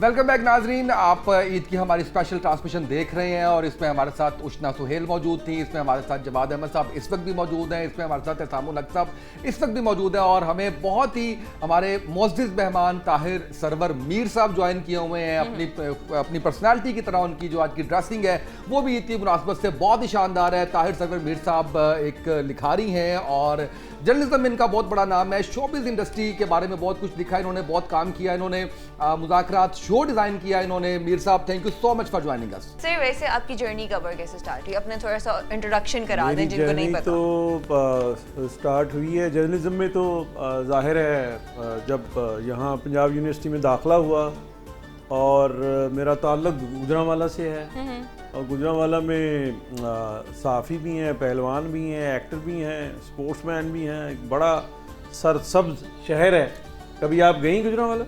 Welcome back नाजरीन, आप ईद की हमारी स्पेशल ट्रांसमिशन देख रहे हैं और इसमें हमारे साथ उशना सुहेल मौजूद थी, इसमें हमारे साथ जवाद अहमद साहब इस वक्त भी मौजूद हैं, इसमें हमारे साथ एहसामुल हक साहब इस वक्त भी मौजूद हैं और हमें बहुत ही हमारे मोअज़्ज़िज़ मेहमान ताहिर सरवर मीर साहब ज्वाइन किए हुए हैं। अपनी पर्सनैलिटी की तरह उनकी जो आज की ड्रेसिंग है वो भी ईद की मुनासबत से बहुत ही शानदार है। ताहिर सरवर मीर साहब एक लिखारी हैं और जर्नलिज्म में इनका बहुत बड़ा नाम है। शोबिज़ इंडस्ट्री के बारे में बहुत कुछ लिखा है इन्होंने, बहुत काम किया इन्होंने, मुज़ाकरात शो डिज़ाइन किया इन्होंने। मीर साहब, thank you so much for joining us. Sir, वैसे आपकी जर्नी कब और कैसे स्टार्ट हुई? अपने थोड़ा सा इंट्रोडक्शन करा दें जिनको नहीं पता। तो स्टार्ट हुई है जर्नलिज्म में तो ज़ाहिर है जब यहाँ पंजाब यूनिवर्सिटी में दाखिला हुआ और मेरा ताल्लुक गुजरांवाला से है और गुजरांवाला में सहाफ़ी भी हैं, पहलवान भी हैं, एक्टर भी हैं, स्पोर्ट्समैन भी हैं। एक बड़ा सरसब्ज़ शहर है। कभी आप गई गुजरांवाला?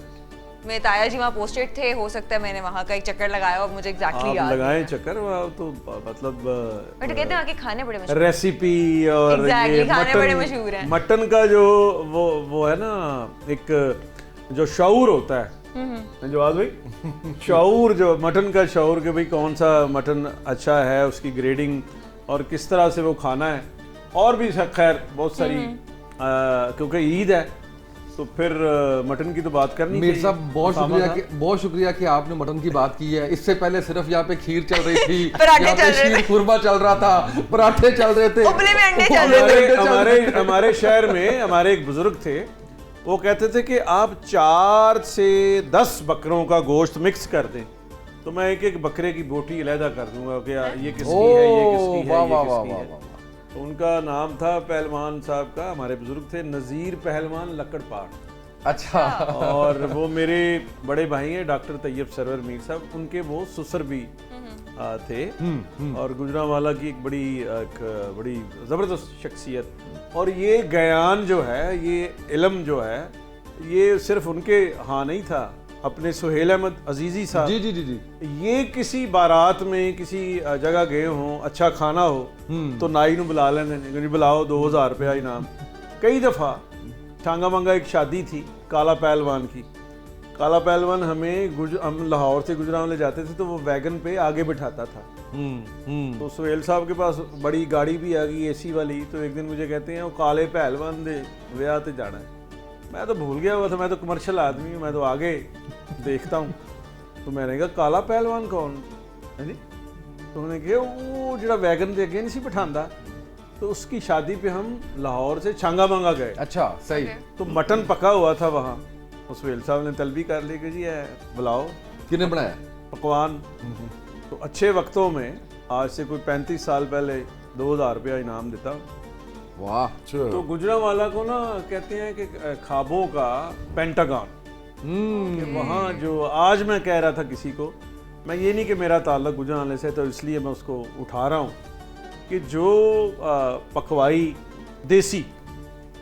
मैं ताया जी वहाँ पोस्टेड थे, हो सकता है मैंने वहाँ का एक चक्कर लगाया और मुझे एग्जैक्टली याद लगाए चक्कर। तो मतलब बट कहते हैं वहाँ के खाने बड़े मशहूर, रेसिपी और ये खाने बड़े मशहूर हैं। मटन का जो वो है ना, एक जो शऊर होता है जवाब भाई, शऊर जो मटन का शऊर के भाई कौन सा मटन अच्छा है, उसकी ग्रेडिंग और किस तरह से वो खाना है। और भी खैर बहुत सारी क्योंकि ईद है तो फिर मटन की तो बात करनी मीर साहब बहुत शुक्रिया कि आपने मटन की बात की है। इससे पहले सिर्फ यहाँ पे खीर चल रही थी, यहाँ पे शीर खुरमा चल रहा था, पराठे चल रहे थे, उबले में अंडे चल रहे थे। हमारे शहर में हमारे एक बुजुर्ग थे, वो कहते थे कि आप 4 से 10 बकरों का गोश्त मिक्स कर दें तो मैं एक एक बकरे की बोटी अलहदा कर दूंगा कि ये किसकी है, ये किसकी है, ये किसकी है। तो उनका नाम था पहलवान साहब का, हमारे बुजुर्ग थे नज़ीर पहलवान लकड़पाट। अच्छा। और वो मेरे बड़े भाई हैं डॉक्टर तैयब सरवर मीर साहब, उनके वो ससुर भी थे और गुजरांवाला की एक बड़ी ज़बरदस्त शख्सियत। और ये गयान जो है, ये इल्म जो है, ये सिर्फ उनके हाँ नहीं था, अपने सुहेल अहमद अजीज़ी साहब जी जी जी जी, ये किसी बारात में किसी जगह गए हों, अच्छा खाना हो तो नाई नू बुला लेंगे, बुलाओ 2000 रुपया इनाम। कई दफ़ा टांगा मंगा एक शादी थी काला पहलवान की, काला पहलवान हम लाहौर से गुजरांवाला जाते थे तो वो वैगन पे आगे बिठाता था। तो सुहेल साहब के पास बड़ी गाड़ी भी आ गई एसी वाली, तो एक दिन मुझे कहते हैं वो काले पहलवान दे व्याह ते जाना है। मैं तो भूल गया हुआ था, मैं तो कमर्शियल आदमी हूँ, मैं तो आगे देखता हूँ। तो मैंने कहा काला पहलवान कौन है जी? तो उन्होंने कहा वो जरा वैगन दे अगे नहीं सी बिठांदा। तो उसकी शादी पे हम लाहौर से छांगा मांगा गए। अच्छा सही। तो मटन पका हुआ था वहाँ, उस वेल साहब ने तलबी कर ली कि जी है बुलाओ। किसने बनाया पकवान? तो अच्छे वक्तों में आज से कोई 35 साल पहले 2000 रुपया इनाम देता। वाह। तो गुजरांवाला को ना कहते हैं कि ख्वाबों का पेंटागन। कि वहाँ जो आज मैं कह रहा था किसी को, मैं ये नहीं कि मेरा ताल्लुक गुजरांवाले से तो इसलिए मैं उसको उठा रहा हूँ कि जो पकवाई देसी,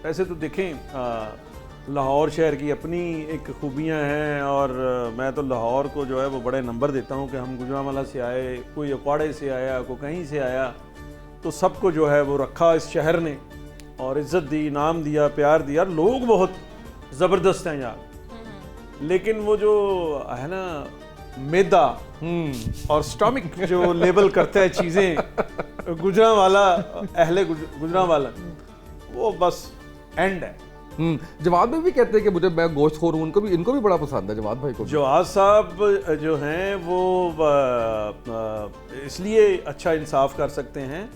ऐसे तो देखें लाहौर शहर की अपनी एक खूबियाँ हैं और मैं तो लाहौर को जो है वो बड़े नंबर देता हूँ कि हम गुजरांवाला से आए, कोई अकवाड़े से आया, कोई कहीं से आया, तो सबको जो है वो रखा इस शहर ने और इज़्ज़त दी, इनाम दिया, प्यार दिया। लोग बहुत ज़बरदस्त हैं यार, लेकिन वो जो है ना मैदा और स्टमक जो लेबल करता है चीज़ें, गुजरांवाला अहले गुजरांवाला वो बस एंड है। जवाद भाई भी कहते हैं कि मैं गोश्त खोर हूँ, इनको भी बड़ा पसंद है जवाद भाई को। जवाद साहब जो हैं वो इसलिए अच्छा इंसाफ कर सकते हैं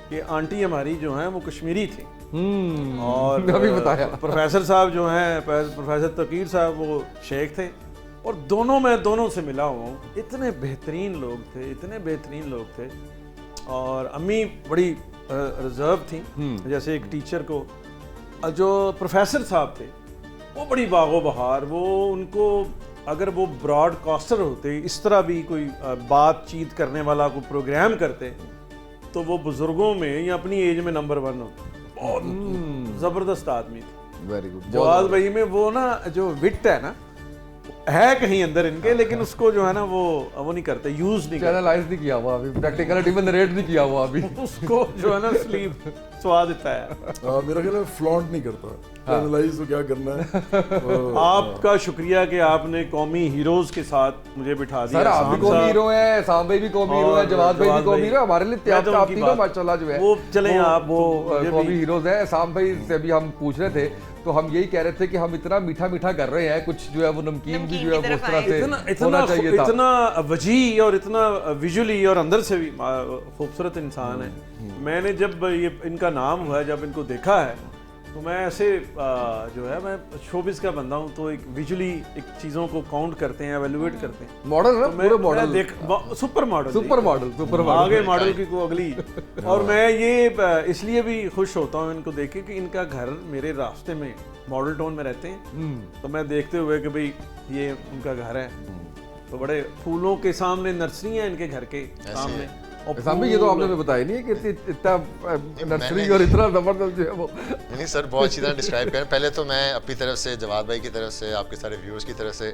कि आंटी हमारी जो हैं वो कश्मीरी थी और अभी बताया। प्रोफेसर साहब जो हैं, प्रोफेसर तकीर साहब, वो शेख थे और मैं दोनों से मिला हुआ हूँ। इतने बेहतरीन लोग थे, इतने बेहतरीन लोग थे। और अम्मी बड़ी रिजर्व थी, जैसे एक टीचर को। जो प्रोफेसर साहब थे वो बड़ी बागो बहार, वो उनको अगर वो ब्रॉडकास्टर होते, इस तरह भी कोई बातचीत करने वाला कोई प्रोग्राम करते, तो वो बुजुर्गों में या अपनी एज में नंबर 1 होते। बहुत जबरदस्त आदमी थे। Very good. जवाद भाई में वो ना जो विट है ना है कहीं अंदर इनके, लेकिन उसको जो है ना वो नहीं करते, यूज नहीं करते, चैनलाइज नहीं किया हुआ अभी, प्रैक्टिकलिटी में नरेट नहीं किया हुआ अभी। उसको जो है ना स्वाद देता है। मेरा ख्याल है फ्लॉन्ट नहीं करता, एनालाइज तो क्या करना है। आपका शुक्रिया कि आपने कौमी हीरोज के साथ मुझे बिठा दिया। सर आप भी कौमी हीरो हैं, साम भाई भी कौमी हीरो हैं, जवाद भाई भी कौमी हीरो हैं, हमारे लिए आप तीनों माशाल्लाह जो है वो चलें आप वो कौमी हीरोज हैं। साम भाई से भी हम पूछ रहे थे तो हम यही कह रहे थे कि हम इतना मीठा मीठा कर रहे हैं, कुछ जो है वो नमकीन भी जो है उस तरह से होना चाहिए था। इतना वजी और इतना विजुअली और अंदर से भी खूबसूरत इंसान है। मैंने जब ये इनका नाम हुआ है, जब इनको देखा है, तो मैं ऐसे जो है मैं शोबिस का बंदा हूँ, तो एक विजुअली एक चीज़ों को काउंट करते हैं, एवेल्युएट करते हैं। मॉडल है पूरे मॉडल, देख सुपर मॉडल आगे मॉडल की को अगली। और मैं ये इसलिए भी खुश होता हूँ इनको देख के कि इनका घर मेरे रास्ते में मॉडल टाउन में रहते हैं, तो मैं देखते हुए कि भाई ये उनका घर है, तो बड़े फूलों के सामने नर्सरी है इनके घर के सामने। सामने ये तो आपने भी बताया नहीं है कि इतना नर्सरी और इतना जबरदस्त जो है वो। नहीं सर, बहुत अच्छी तरह डिस्क्राइब करें। पहले तो मैं अपनी तरफ से, जवाद भाई की तरफ से, आपके सारे व्यूअर्स की तरफ से,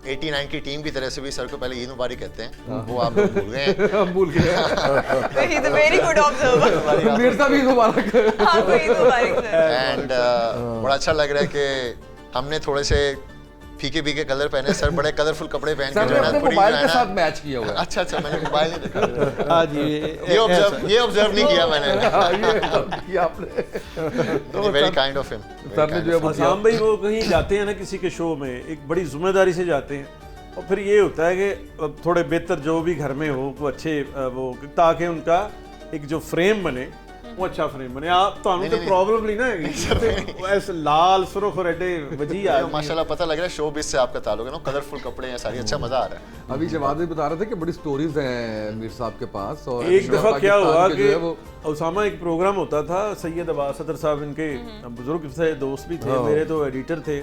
89 की टीम की तरफ से भी सर को पहले ईद मुबारक कहते हैं, वो आप लोग भूल गए हैं। हम भूल गए हैं। He is a very good observer. मेरे साथ भी ईद मुबारक। आपको ईद मुबारक सर। एंड बड़ा अच्छा लग रहा है कि हमने थोड़े से फीके फीके कलर पहने, सर बड़े कलरफुल कपड़े पहन सर के ने अपने पूरी मोबाइल जो है के ना। साथ मैच किया हुआ है। अच्छा, मैंने मोबाइल नहीं देखा। हाँ जी, ये ऑब्जर्व नहीं किया मैंने। ये किया आपने। Very kind of him. Sir ने जो है वो आसाम भाई वो कहीं जाते हैं ना किसी के शो में, एक बड़ी जिम्मेदारी से जाते हैं, और फिर ये होता है कि थोड़े बेहतर जो भी घर में हो वो अच्छे वो, ताकि उनका एक जो फ्रेम बने वो अच्छा फ्रेम बने। आप तो हमें तो प्रॉब्लम नहीं ना है ऐसे लाल सुर्ख और एडे वजी आ माशाल्लाह पता लग रहा है शो बिज से आपका ताल्लुक है ना, कलरफुल कपड़े हैं सारी, अच्छा मजा आ रहा है। अभी जवाद भी बता रहे थे कि बड़ी स्टोरीज हैं मीर साहब के पास। और एक दफा क्या हुआ के कि जो है वो उसामा एक प्रोग्राम होता था, सैयद अब्बास सदर साहब इनके बुजुर्ग से दोस्त भी थे, मेरे तो एडिटर थे,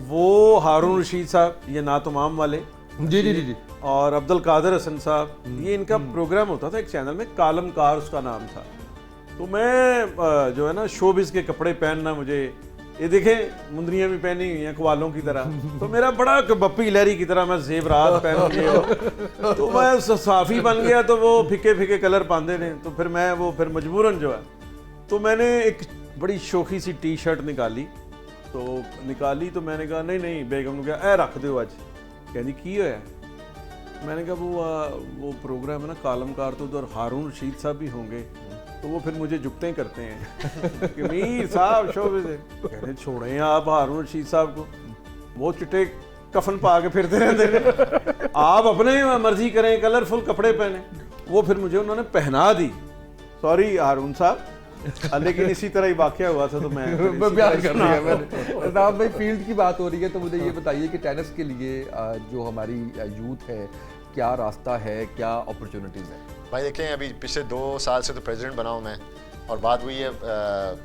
वो हारून रशीद साहब, ये नातमाम वाले, जी और अब्दुल कादिर हसन साहब, ये इनका प्रोग्राम होता था एक चैनल में, कालम कार उसका नाम था। तो मैं जो है ना शोबिस के कपड़े पहनना, मुझे ये देखें मुंदरियाँ भी पहनी हुई हैं कवालों की तरह, तो मेरा बड़ा बप्पी लहरी की तरह मैं जेवरात पहन के तो मैं साफ़ी बन गया, तो वो फिके फिके कलर पाते ने, तो फिर मैं वो फिर मजबूरन जो है, तो मैंने एक बड़ी शौकी सी टी शर्ट निकाली, तो मैंने कहा नहीं बेगम ने कहा ए रख दो अज, कहनी की होया, मैंने कहा वो प्रोग्राम है ना कालमकार, तो उधर हारून रशीद साहब भी होंगे, तो वो फिर मुझे जुगते करते हैं कि मीर साहब शोबे से, कहते छोड़ें आप हारून रशीद साहब को, वो चिट्टे कफन पा के फिरते रहते हैं, आप अपने मर्जी करें, कलरफुल कपड़े पहने। वो फिर मुझे उन्होंने पहना दी, सॉरी हारून साहब, लेकिन इसी तरह ही वाकया हुआ था, तो मैं बयान कर रही है मैंने। साहब भाई फील्ड की बात हो रही है, तो मुझे ये बताइए कि टेनिस के लिए जो हमारी यूथ है, क्या रास्ता है, क्या अपॉर्चुनिटीज़ है? भाई देखें, अभी पिछले 2 साल से तो प्रेसिडेंट बना हूँ मैं, और बात हुई है,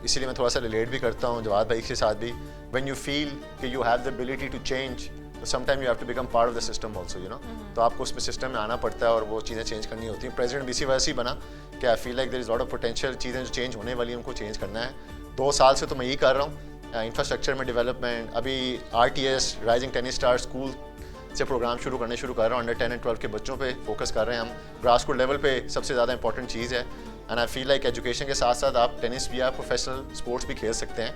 इसीलिए मैं थोड़ा सा रिलेट भी करता हूँ जवाद भाई के साथ भी। व्हेन यू फील कि you have the ability to change, sometime you have to become part of the system also, you know, तो आपको उसमें सिस्टम में आना पड़ता है और वो चीज़ें चेंज करनी होती हैं। प्रेसिडेंट भी इसी वजह से बना कि I feel like there is lot of potential, चीज़ें जो चेंज होने वाली हैं उनको चेंज करना है। 2 साल से तो मैं यही कर रहा हूँ, इंफ्रास्ट्रक्चर में डेवलपमेंट, अभी RTS rising tennis star school से प्रोग्राम शुरू कर रहा हूँ, अंडर 10 एंड 12 के बच्चों पे फोकस कर रहे हैं हम। ग्रास रूट लेवल पे सबसे ज़्यादा इंपॉर्टेंट चीज़ है, and I feel like education के साथ साथ आप टेनिस भी, आप प्रोफेशनल स्पोर्ट्स भी खेल सकते हैं,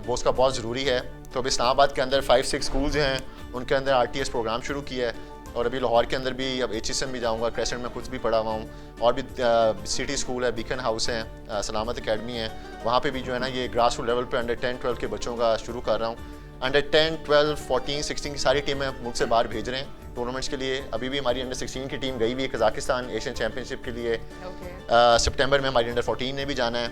वो उसका बहुत ज़रूरी है। तो अभी इस्लामाबाद के अंदर 5-6 स्कूल जो हैं उनके अंदर RTS प्रोग्राम शुरू किया है, और अभी लाहौर के अंदर भी अब HSM भी जाऊँगा, क्रेसेंट में खुद भी पढ़ा हुआ हूँ, और भी सिटी स्कूल है, बीकन हाउस है, सलामत एकेडमी है, वहाँ पे भी जो है ना ये ग्रास रूट लेवल पे अंडर 10-12 के बच्चों का शुरू कर रहा हूँ। अंडर 10, 12, 14, 16 की सारी टीमें मुल्क से बाहर भेज रहे हैं टूर्नामेंट्स के लिए। अभी भी हमारी अंडर 16 की टीम गई हुई है कजाकिस्तान एशियन चैम्पियनशिप के लिए। सितंबर में हमारी अंडर 14 ने भी जाना है।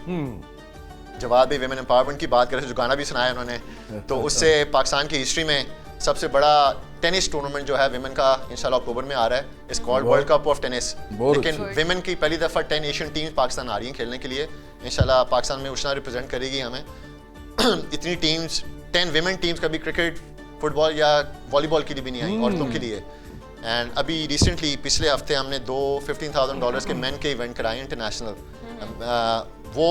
जवाद भी विमेन एम्पावरमेंट की बात करें, जो गाना भी सुनाया उन्होंने, तो उससे पाकिस्तान की हिस्ट्री में सबसे बड़ा टेनिस टूर्नामेंट जो है विमेन का इंशाल्लाह अक्टूबर में आ रहा है, it's called world cup of tennis. लेकिन विमेन की पहली दफ़ा 10 एशियन टीम पाकिस्तान आ रही हैं खेलने के लिए। इंशाल्लाह पाकिस्तान में उष्णा रिप्रेजेंट करेगी हमें। इतनी टीम्स, 10 विमेन टीम्स कभी क्रिकेट, फुटबॉल या वॉलीबॉल के लिए भी नहीं आई औरतों के लिए। एंड अभी रिसेंटली पिछले हफ्ते हमने 2 $15,000 के मेन के इवेंट कराए इंटरनेशनल। वो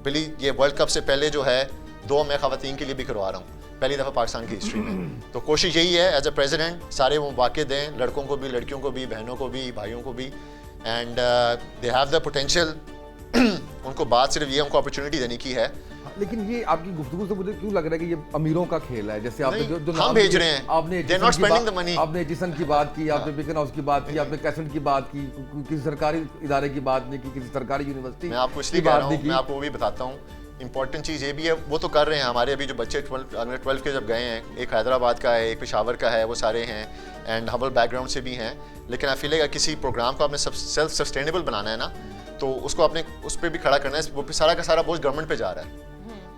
बिली ये वर्ल्ड कप से पहले जो है 2 मैं ख़वातीन के लिए भी करवा रहा हूँ, पहली दफ़ा पाकिस्तान की हिस्ट्री में। तो कोशिश यही है एज ए प्रेसिडेंट सारे वो मौके दें, लड़कों को भी, लड़कियों को भी, बहनों को भी, भाइयों को भी, and they have the potential ان کو بات صرف یہ ان کو اپرچونٹی دینے کی ہے. لیکن یہ آپ کی گفتگو سے مجھے کیوں لگ رہا ہے کہ یہ امیروں کا کھیل ہے. جیسے آپ نے جو ہم بھیج رہے ہیں, آپ نے they are not spending the money. آپ نے ایجسن کی بات کی, آپ نے بیکن ہاؤس کی بات کی, آپ نے کیسنٹ کی بات کی, کسی سرکاری ادارے کی بات نہیں کی, کسی سرکاری یونیورسٹی. میں آپ کو اس لیے کہہ رہا ہوں, میں آپ کو وہ بھی بتاتا ہوں. امپورٹنٹ چیز یہ بھی ہے, وہ تو کر رہے ہیں ہمارے ابھی جو بچے 12 کے جب گئے ہیں, ایک حیدرآباد کا ہے, ایک پشاور کا ہے, وہ سارے ہیں اینڈ ہمبل بیک گراؤنڈ سے بھی ہیں. لیکن آئی فیل لائک کسی پروگرام کو آپ نے سیلف سسٹینیبل بنانا ہے نا, تو اس کو آپ نے اس پہ بھی کھڑا کرنا ہے. وہ سارا کا سارا بوجھ گورنمنٹ پہ جا رہا ہے,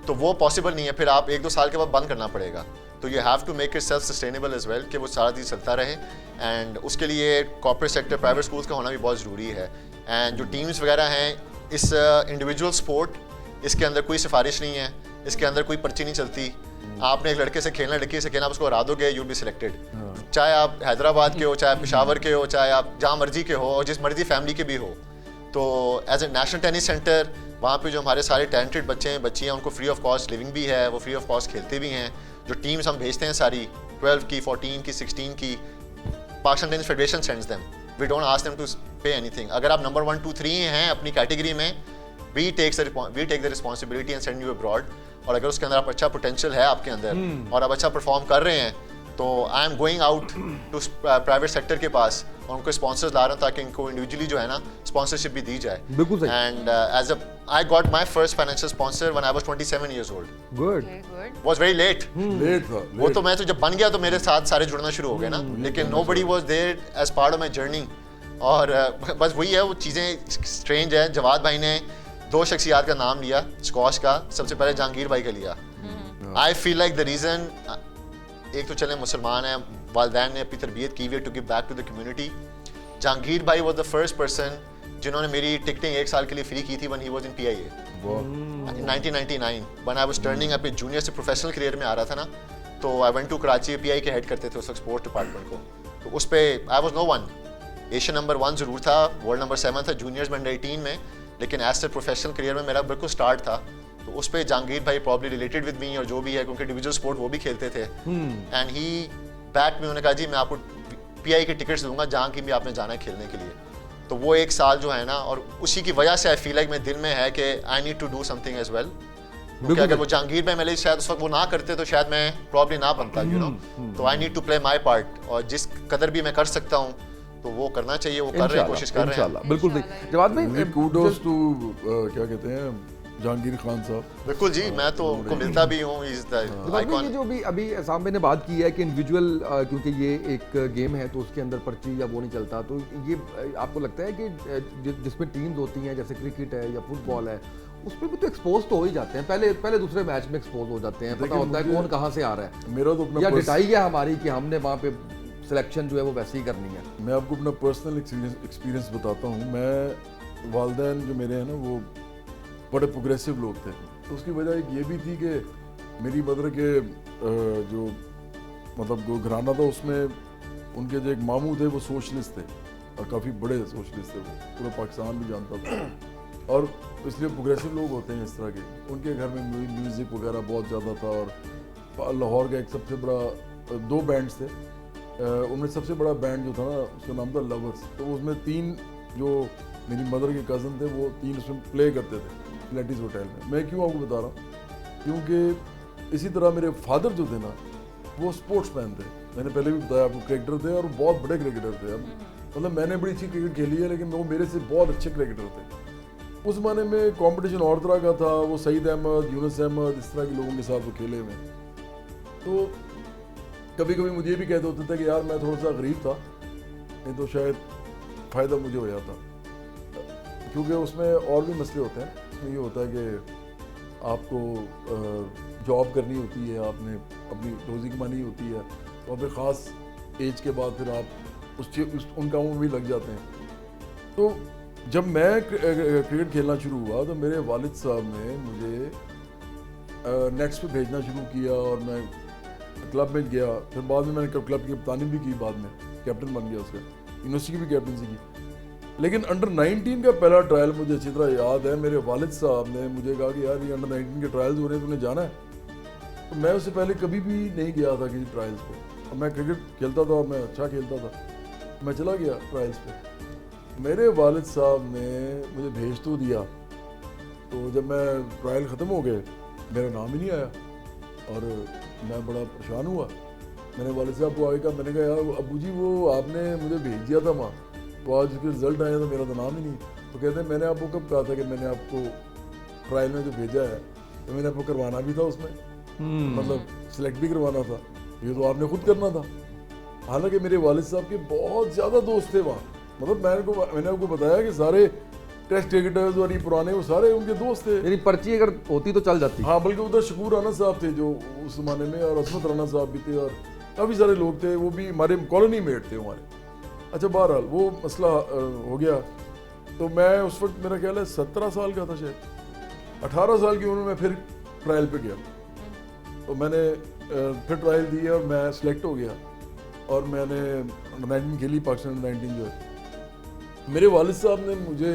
تو وہ پاسبل نہیں ہے. پھر آپ 1-2 سال کے بعد بند کرنا پڑے گا. تو you have to make it self sustainable as well, کہ وہ سارا چیز چلتا رہے. اینڈ اس کے لیے کارپوریٹ سیکٹر, پرائیویٹ اسکولس کا ہونا بھی بہت ضروری ہے. اینڈ جو ٹیمز وغیرہ ہیں, اس انڈیویجول اسپورٹ, اس کے اندر کوئی سفارش نہیں ہے, اس کے اندر کوئی پرچی نہیں چلتی. آپ نے ایک لڑکے سے کھیلنا, لڑکی سے کھیلنا, آپ اس کو ہرا دو گے, یو ول بی سلیکٹڈ. چاہے آپ حیدرآباد کے ہو, چاہے پشاور کے ہو, چاہے آپ جہاں مرضی کے ہو, اور جس مرضی فیملی کے بھی ہو. تو as a national tennis centre, وہاں پہ جو ہمارے سارے ٹیلنٹڈ بچے ہیں, بچیاں, ان کو فری آف کاسٹ لیونگ بھی ہے, وہ فری آف کاسٹ کھیلتے بھی ہیں. جو ٹیمز ہم بھیجتے ہیں ساری 12 کی, 14 کی, 16 کی, Pakistan tennis federation sends them. We don't ask them to pay اینی تھنگ. اگر آپ نمبر 1, 2, 3 ہیں اپنی کیٹیگری میں, we take the responsibility and send you abroad. اور اگر اس کے اندر آپ اچھا پوٹینشیل ہے آپ کے اندر اور آپ اچھا پرفارم کر رہے ہیں, تو I am going out to private sector کے پاس, اور ان کو اسپانسرز لا رہا ہوں تاکہ ان کو انڈیویجولی جو ہے نا اسپانسرشپ بھی دی جائے. بالکل صحیح. And as a I got my first financial sponsor when I was 27 years old. Good. Was very late. Late تھا. وہ تو میں تو جب بن گیا تو میرے ساتھ سارے جڑنا شروع ہو گئے نا, لیکن nobody was there as part of my journey. اور بس وہی ہے, وہ چیزیں اسٹرینج ہے. جواد بھائی نے 2 شخصیات کا نام لیا اسکواش کا, سب سے پہلے جہانگیر بھائی کا لیا. آئی فیل لائک دا ریزن, ایک تو چلیں مسلمان ہیں, والدین نے اپنی تربیت کی ہوئی to give back to the community. Jahangir بھائی واز دا فرسٹ پرسن جنہوں نے میری ٹکٹنگ 1 سال کے لیے فری کی تھی when he was in PIA. 1999 when I was turning up junior سے پروفیشنل کریئر میں آ رہا تھا نا, تو I went to Karachi. PI کے ہیڈ کرتے تھے اس وقت اسپورٹس ڈپارٹمنٹ کو, تو اس پہ I was no one. Asian number 1 ضرور تھا, ورلڈ نمبر 7 تھا جونیئرز میں انڈر 18 میں, لیکن ایز اے پروفیشنل کریئر میں میرا بالکل اسٹارٹ تھا. تو اس پہ جہانگیر بھائی پرابلی ریلیٹڈ ود می, اور جو بھی ہے کیونکہ انڈیویجول اسپورٹ وہ بھی کھیلتے تھے. اینڈ ہی بیک میں انہوں نے کہا جی میں آپ کو PI کے ٹکٹس دوں گا جہاں کی بھی آپ نے جانا ہے کھیلنے کے لیے. تو وہ 1 سال جو ہے نا, اور اسی کی وجہ سے آئی فیل لائک میں دل میں ہے کہ I need to do something as well. کیونکہ اگر وہ جہانگیر بھائی میرے شاید اس وقت وہ نہ کرتے تو شاید میں پرابلی نہ بنتا, یو نو. تو I need to play my part, اور جس قدر بھی میں کر سکتا ہوں تو وہ کرنا چاہیے. وہ کر رہے ہیں, کوشش کر رہے ہیں. بالکل صحیح. جواد بھائی, کوڈوز ٹو کیا کہتے ہیں جہانگیر خان صاحب. بالکل جی, میں تو ان کو ملتا بھی ہوں. یہ جو بھی اسام بھائی نے بات کی ہے کہ انڈیویجول, کیونکہ یہ ایک گیم ہے تو اس کے اندر پرچی یا وہ نہیں چلتا, تو یہ آپ کو لگتا ہے کہ جس میں ٹیمز ہوتی ہیں جیسے کرکٹ ہے یا فٹ بال ہے, اس پہ بھی تو ایکسپوز تو ہو ہی جاتے ہیں, پہلے دوسرے میچ میں ایکسپوز ہو جاتے ہیں, پتہ ہوتا ہے کون کہاں سے آ رہا ہے. میرا تو اپنا یا ڈٹائی ہے ہماری کہ ہم نے وہاں پہ سلیکشن جو ہے وہ ویسے ہی کرنی ہے. میں آپ کو اپنا پرسنل ایکسپیرینس بتاتا ہوں. میں والدین جو میرے ہیں نا وہ بڑے پروگریسو لوگ تھے, تو اس کی وجہ ایک یہ بھی تھی کہ میری مدر کے جو مطلب گھرانہ تھا اس میں ان کے جو ایک ماموں تھے وہ سوشلسٹ تھے, اور کافی بڑے سوشلسٹ تھے, وہ پورا پاکستان بھی جانتا تھا, اور اس لیے پروگریسو لوگ ہوتے ہیں اس طرح کے. ان کے گھر میں میوزک وغیرہ بہت زیادہ تھا, اور لاہور کا ایک سب سے بڑا 2 بینڈس تھے, ان میں سب سے بڑا بینڈ جو تھا نا اس کا نام تھا لورس. تو اس میں 3 جو میری مدر کے کزن تھے وہ 3 اس میں پلے کرتے تھے لیٹیز ہوٹل میں. میں کیوں آپ کو بتا رہا ہوں, کیونکہ اسی طرح میرے فادر جو تھے نا وہ اسپورٹس مین تھے. میں نے پہلے بھی بتایا آپ کو, کرکٹر تھے, اور بہت بڑے کرکٹر تھے. مطلب میں نے بڑی اچھی کرکٹ کھیلی ہے, لیکن وہ میرے سے بہت اچھے کرکٹر تھے. اس زمانے میں کمپٹیشن اور طرح کا تھا. وہ سعید احمد, یونس احمد, اس طرح کے لوگوں کے ساتھ وہ کھیلے ہوئے. تو کبھی کبھی مجھے یہ بھی کہتے ہوتے تھے کہ یار میں تھوڑا سا غریب تھا, نہیں تو شاید فائدہ مجھے ہو جاتا, کیونکہ اس میں اور بھی مسئلے ہوتے ہیں. اس میں یہ ہوتا ہے کہ آپ کو جاب کرنی ہوتی ہے, آپ نے اپنی روزی کمانی ہوتی ہے, اور پھر خاص ایج کے بعد پھر آپ ان کاموں میں بھی لگ جاتے ہیں. تو جب میں کرکٹ کھیلنا شروع ہوا تو میرے والد صاحب نے مجھے نیٹس پہ بھیجنا شروع کیا, اور میں کلب میں گیا. پھر بعد میں نے کلب کی کپتانی بھی کی, بعد میں کیپٹن بن گیا اس کا, یونیورسٹی کی بھی کیپٹنسی کی. لیکن انڈر 19 کا پہلا ٹرائل مجھے اچھی طرح یاد ہے. میرے والد صاحب نے مجھے کہا کہ یار یہ انڈر 19 کے ٹرائلز ہو رہے ہیں, تو انہیں جانا ہے. تو میں اس سے پہلے کبھی بھی نہیں گیا تھا کسی ٹرائلز پہ. اور میں کرکٹ کھیلتا تھا, اور میں اچھا کھیلتا تھا. میں چلا گیا ٹرائلز پہ. میرے والد صاحب نے مجھے بھیج تو دیا, तो जब मैं ट्रायल ख़त्म हो गए मेरा नाम ही नहीं आया और मैं बड़ा परेशान हुआ। मैंने वालिद साहब को आगे कहा, मैंने कहा यार अबू जी वो आपने मुझे भेज दिया था वहाँ, तो आज उसके रिजल्ट आया तो मेरा तो नाम ही नहीं। तो कहते हैं मैंने आपको कब कहा था कि मैंने आपको ट्रायल में जो भेजा है तो मैंने आपको करवाना भी था उसमें, मतलब सेलेक्ट भी करवाना था, ये तो आपने खुद करना था। हालांकि मेरे वालिद साहब के बहुत ज़्यादा दोस्त थे वहाँ, मतलब मैंने आपको बताया कि सारे टेस्ट क्रिकेटर्स और ये पुराने वो सारे उनके दोस्त थे। यानी पर्ची अगर होती तो चल जाती। हाँ, बल्कि उधर शकूर राना साहब थे जो उस ज़माने में, और असमत राना साहब भी थे, और काफ़ी सारे लोग थे, वो भी हमारे कॉलोनी मेट थे हमारे। अच्छा, बहरहाल वो मसला हो गया। तो मैं उस वक्त मेरा ख्याल है 17 साल का था शायद, 18 साल की उम्र में फिर ट्रायल पे गया। तो मैंने फिर ट्रायल दी और मैं सिलेक्ट हो गया और मैंने अंडर-19 खेली, पाकिस्तान अंडर-19 जो है। मेरे वालिद साहब ने मुझे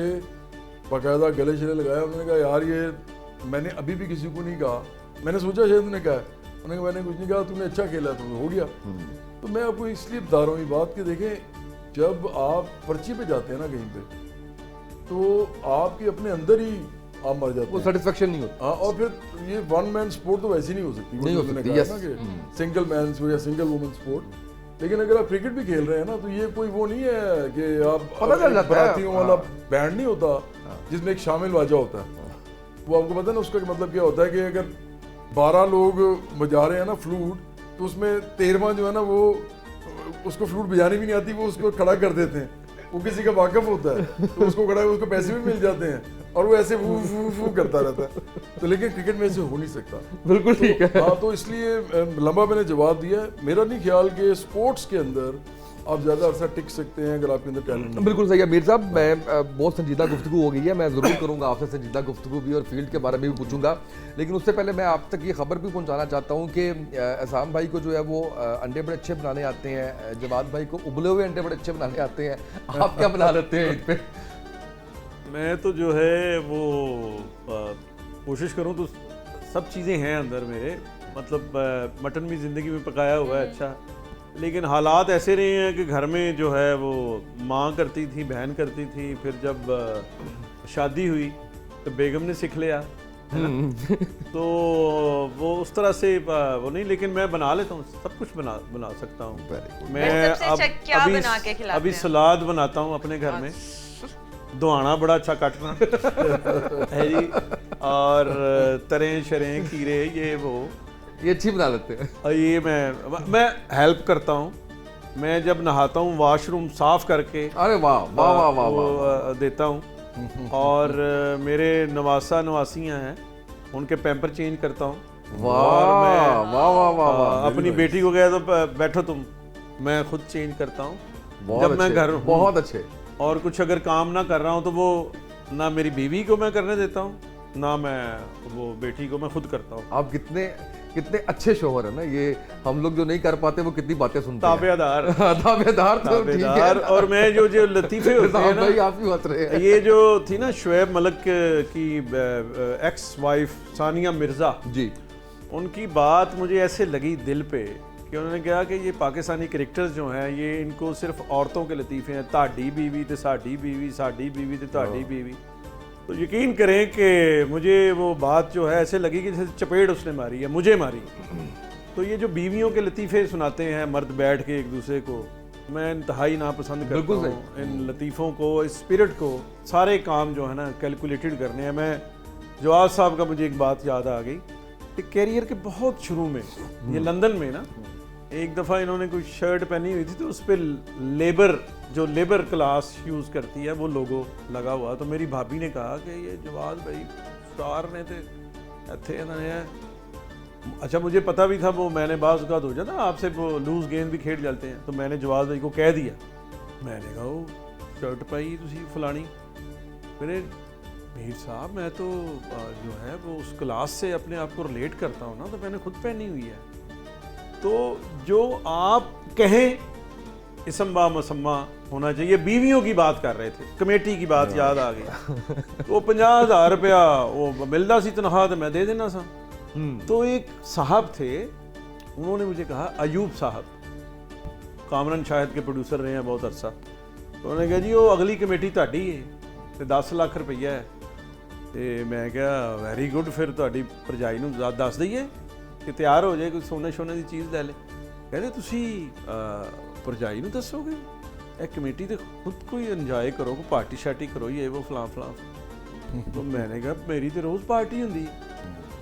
बाकायदा गले शले लगाया। उन्होंने कहा यार ये मैंने अभी भी किसी को नहीं कहा, मैंने सोचा शायद उन्होंने कहा, उन्होंने कहा मैंने कुछ नहीं कहा, तूने अच्छा खेला तो हो गया। तो मैं आपको इसलिए बता रहा हूँ ये बात कि देखें, जब आप पर्ची पे जाते हैं ना कहीं पे, तो आपके अपने अंदर ही आप मर जाते वो हैं, सेटिस्फेक्शन नहीं होता। हाँ। और फिर ये वन मैन स्पोर्ट तो वैसे नहीं हो सकती, नहीं हो उन्होंने सकती, कहा yes। ना कि सिंगल मैन या सिंगल वुमन स्पोर्ट। लेकिन अगर आप क्रिकेट भी खेल रहे हैं ना, तो ये कोई वो नहीं है कि आप पता चल जाता है। बरातियों वाला बैंड नहीं होता जिसमें एक शामिल वाजा होता है। वो आपको पता है ना उसका मतलब क्या होता है कि अगर 12 लोग बजा रहे हैं ना फ्लूट, तो उसमें 13वां जो है ना वो उसको फ्लूट बजानी भी नहीं आती, वो उसको खड़ा कर देते हैं। वो किसी का वाकफ होता है तो उसको खड़ा, उसको पैसे भी मिल जाते हैं, और वो ऐसे वू वू वू करता रहता है। तो लेकिन क्रिकेट में ऐसे हो नहीं सकता। बिल्कुल ठीक है। हाँ, तो इसलिए लंबा मैंने जवाब दिया है। मेरा नहीं ख्याल कि स्पोर्ट्स के अंदर आप ज़्यादा अरसा टिक सकते हैं अगर आपके अंदर टैलेंट है। बिल्कुल सही है मीर साहब। मैं बहुत संजीदा गुफ्तगू हो गई है, मैं ज़रूर करूंगा आपसे संजीदा गुफ्तगू भी, और फील्ड के बारे में भी पूछूंगा। लेकिन उससे पहले मैं आप तक ये खबर भी पहुंचाना चाहता हूं कि एहसान भाई को जो है वो अंडे बड़े अच्छे बनाने आते हैं, जवाद भाई को उबले हुए अंडे बड़े अच्छे बनाने आते हैं। आप क्या बना लेते हैं ईद पे? मैं तो जो है वो कोशिश करूं तो सब चीज़ें हैं अंदर मेरे, मतलब मटन भी ज़िंदगी में पकाया हुआ है अच्छा, लेकिन हालात ऐसे रहे हैं कि घर में जो है वो माँ करती थी, बहन करती थी, फिर जब शादी हुई तो बेगम ने सीख लिया, है ना? तो वो उस तरह से वो नहीं, लेकिन मैं बना लेता हूँ, सब कुछ बना सकता हूँ मैं। सबसे अच्छा क्या बना के खिलाते अभी हैं? सलाद बनाता हूँ अपने घर में, दुआना बड़ा अच्छा काटना है जी, और तरें शरें खीरे ये वो ये अच्छी बना लेते हैं। और ये मैं हेल्प करता हूँ। मैं जब नहाता हूँ वाशरूम साफ करके अरे वाह वाह वाह वाह वो, वाह। देता हूँ। और मेरे नवासियाँ हैं, उनके पैम्पर चेंज करता हूँ। वाह और मैं वाह वाह वाह वाह। अपनी बेटी को गया तो बैठो तुम, मैं खुद चेंज करता हूँ बहुत जब मैं अच्छे, घर हूँ। बहुत अच्छे। और कुछ अगर काम ना कर रहा हूँ तो वो ना मेरी बीवी को मैं करने देता हूँ, ना मैं वो बेटी को मैं खुद करता हूँ। आप कितने अच्छे शोहर है ना, ये हम लोग जो नहीं कर पाते वो कितनी बातें सुनते हैं। ताबेदार ताबेदार तो ठीक है। ताबेदार। और मैं जो लतीफे होते हैं भाई ना, आप ही हंस रहे हैं। ये जो थी ना शुएब मलिक की एक्स वाइफ सानिया मिर्ज़ा जी, उनकी बात मुझे ऐसे लगी दिल पे कि उन्होंने कहा कि ये पाकिस्तानी क्रिकेटर्स जो हैं ये इनको सिर्फ औरतों के लतीफ़े हैं, ताड़ी बीवी ते साड़ी बीवी, साड़ी बीवी ते ताड़ी बीवी। तो यकीन करें कि मुझे वो बात जो है ऐसे लगी कि जैसे चपेट उसने मारी है, मुझे मारी। तो ये जो बीवियों के लतीफ़े सुनाते हैं मर्द बैठ के एक दूसरे को, मैं इंतहाई नापसंद करता बिल्कुल हूँ इन लतीफ़ों को, इस स्पिरिट को। सारे काम जो है ना कैलकुलेटेड करने हैं। मैं जवाद साहब का मुझे एक बात याद आ गई कि कैरियर के बहुत शुरू में ये लंदन में ना एक दफ़ा इन्होंने कोई शर्ट पहनी हुई थी तो उस पर लेबर क्लास यूज़ करती है वो लोगो लगा हुआ। तो मेरी भाभी ने कहा कि ये जवाद भाई स्टार ने थे इन्होंने। अच्छा, मुझे पता भी था वो, मैंने बाज़ औक़ात हो जाता आपसे वो लूज़ गेंद भी खेल जाते हैं, तो मैंने जवाद भाई को कह दिया, मैंने कहा वो शर्ट पाई तुसी फलानी। मेरे मीर साहब मैं तो जो है वो उस क्लास से अपने आप को रिलेट करता हूँ ना, तो मैंने खुद पहनी हुई है। तो जो आप कहें इसम्बा मसम्मा होना चाहिए। बीवियों की बात कर रहे थे, कमेटी की बात याद आ गई। तो 50,000 रुपया वो मिलता सी तनख्वाह तो मैं दे देना सा। तो एक साहब थे, उन्होंने मुझे कहा, अयूब साहब कामरन शाहिद के प्रोड्यूसर रहे हैं बहुत अरसा, तो उन्होंने कहा जी वो अगली कमेटी ताड़ी है तो 10 लाख रुपया है। ਤੇ ਮੈਂ ਕਿਹਾ ਵੈਰੀ ਗੁੱਡ, ਫਿਰ ਤੁਹਾਡੀ ਭਰਜਾਈ ਨੂੰ ਦੱਸ ਦਈਏ ਕਿ ਤਿਆਰ ਹੋ ਜਾਏ, ਕੋਈ ਸੋਨੇ ਸੋਨੇ ਦੀ ਚੀਜ਼ ਲੈ ਲੈ। ਕਹਿੰਦੇ ਤੁਸੀਂ ਭਰਜਾਈ ਨੂੰ ਦੱਸੋਗੇ? ਇਹ ਕਮੇਟੀ ਤੇ ਖੁਦ ਕੋਈ ਇੰਜੋਏ ਕਰੋ, ਕੋਈ ਪਾਰਟੀ ਸ਼ਾਰਟੀ ਕਰੋ, ਇਹ ਉਹ ਫਲਾਂ ਫਲਾਂ। तो मैंने कहा मेरी तो रोज़ पार्टी होंगी